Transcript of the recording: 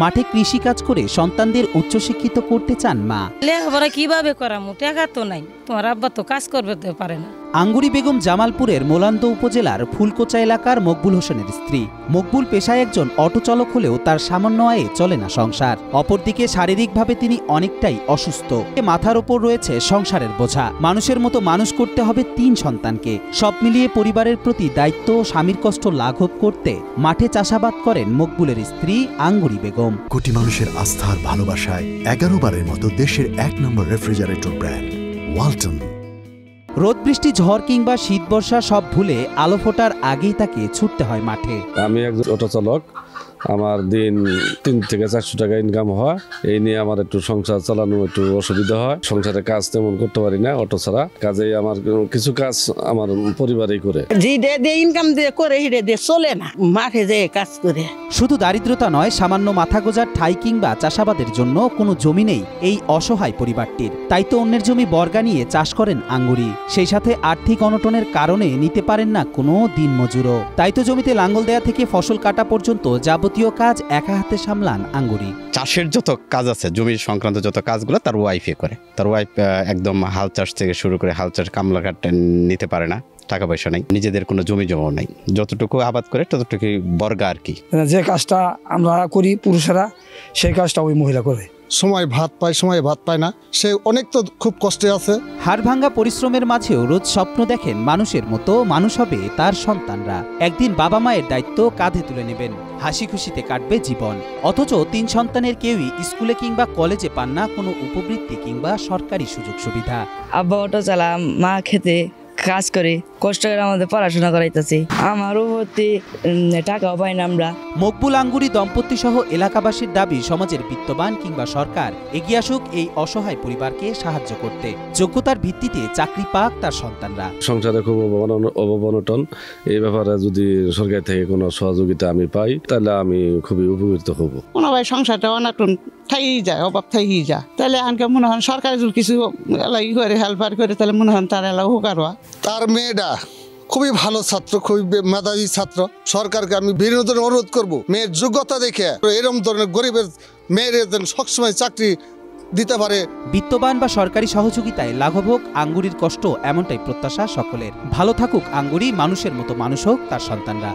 মাঠে কৃষিকাজ করে সন্তানদের উচ্চশিক্ষিত করতে চান মা। লেখাপড়া কিভাবে করামু, টাকা তো নাই, তোমার আব্বা তো কাজ করতে পারে না। আঙ্গুরি বেগম জামালপুরের মোলান্দ উপজেলার ফুলকোচা এলাকার মকবুল হোসেনের স্ত্রী। মকবুল পেশায় একজন অটো চালক হলেও তার সামান্য আয়ে চলে না সংসার। অপরদিকে শারীরিকভাবে তিনি অনেকটাই অসুস্থ। মাথার ওপর রয়েছে সংসারের বোঝা। মানুষের মতো মানুষ করতে হবে ৩ সন্তানকে। সব মিলিয়ে পরিবারের প্রতি দায়িত্ব ও স্বামীর কষ্ট লাঘব করতে মাঠে চাষাবাদ করেন মকবুলের স্ত্রী আঙ্গুরি বেগম। কোটি মানুষের আস্থার ভালোবাসায় 11 বারের মতো দেশের 1 নম্বর রেফ্রিজারেটর ব্র্যান্ড ওয়ালটন। রোদ বৃষ্টি ঝড় কিংবা শীত বর্ষা সব ভুলে আলো ফোটার আগেই তাকে ছুটতে হয় মাঠে। আমি একজন অটো চালক, আমার দিন 300 থেকে 400 টাকা ইনকাম হয়। এই নিয়ে আমার একটু সংসার চালানো একটু অসুবিধা হয়। সংসারে কাজ তেমন করতে পারি না অটো ছাড়া। কাজেই আমার কিছু কাজ আমার পরিবারই করে। ইনকাম দিয়ে করে হিড়ে দিয়ে চলে না, মাঠে যেয়ে কাজ করে। শুধু দারিদ্রতা নয়, সামান্য মাথা গোজার ঠাই কিংবা চাষাবাদের জন্য কোনো জমি নেই এই অসহায় পরিবারটির। তাই তো অন্যের জমি বর্গা নিয়ে চাষ করেন আঙ্গুরি। সেই সাথে আর্থিক অনটনের কারণে নিতে পারেন না কোনো দিনমজুরও। তাই তো জমিতে লাঙ্গল দেয়া থেকে ফসল কাটা পর্যন্ত যাবতীয় কাজ একা হাতে সামলান আঙ্গুরি। চাষের যত কাজ আছে, জমি সংক্রান্ত যত কাজগুলো তার ওয়াইফে করে। তার ওয়াইফ একদম হাল চাষ থেকে শুরু করে হাল চাষ কামলা কাটতে নিতে পারে না, টাকা পয়সা নাই, নিজেদের কোনো জমি জমাও নাই। যতটুকু আবাদ করে ততটুকুই বর্গা আর কি। যে কাজটা আমরা করি পুরুষেরা, সেই কাজটা ওই মহিলা করে। সময় ভাত পায়, সময় ভাত পায় না, সে অনেক তো খুব কষ্টে আছে। হাড়ভাঙ্গা পরিশ্রমের মাঝেও রোজ স্বপ্ন দেখেন মানুষের মতো মানুষ হবে তার সন্তানরা। একদিন বাবা মায়ের দায়িত্ব কাঁধে তুলে নেবেন, হাসি খুশিতে কাটবে জীবন। অথচ 3 সন্তানের কেউই স্কুলে কিংবা কলেজে পান না কোনো উপবৃত্তি কিংবা সরকারি সুযোগ সুবিধা। আব্বা অটো চালা, মা খেতে কাজ করে কষ্ট করে আমাদের পড়াশোনা করাইতেছে। আমারও ভর্তি টাকাও পাই না আমরা। মকবুল আঙ্গুরি দম্পতি সহ এলাকাবাসীর দাবি সমাজের বিত্তবান কিংবা সরকার এগিয়ে আসুক এই অসহায় পরিবারকে সাহায্য করতে। যোগ্যতার ভিত্তিতে চাকরি পাক তার সন্তানরা। সংসারে খুব অভাব-অনটন, এই ব্যাপারে যদি সরকার থেকে কোনো সহযোগিতা আমি পাই তাহলে আমি খুবই উপকৃত হব। কোনো ভাই সংসারটা অনাটন থাই যায়, অভাব থাই যায়, তাহলে আনকে মনে হয় সরকার যদি কিছু ই করে হেল্পার করে তাহলে মনে হয় তার এলাকা উপকার হয়। তার মেয়েটা খুবই ভালো ছাত্র, খুবই মেধাবী ছাত্র। সরকারকে আমি বিভিন্ন ধরনের অনুরোধ করব, মেয়ের যোগ্যতা দেখে এরকম ধরনের গরিবের মেয়ের যেন সবসময় চাকরি দিতে পারে। বিত্তবান বা সরকারি সহযোগিতায় লাঘব হোক আঙ্গুরির কষ্ট, এমনটাই প্রত্যাশা সকলের। ভালো থাকুক আঙ্গুরি, মানুষের মতো মানুষ হোক তার সন্তানরা।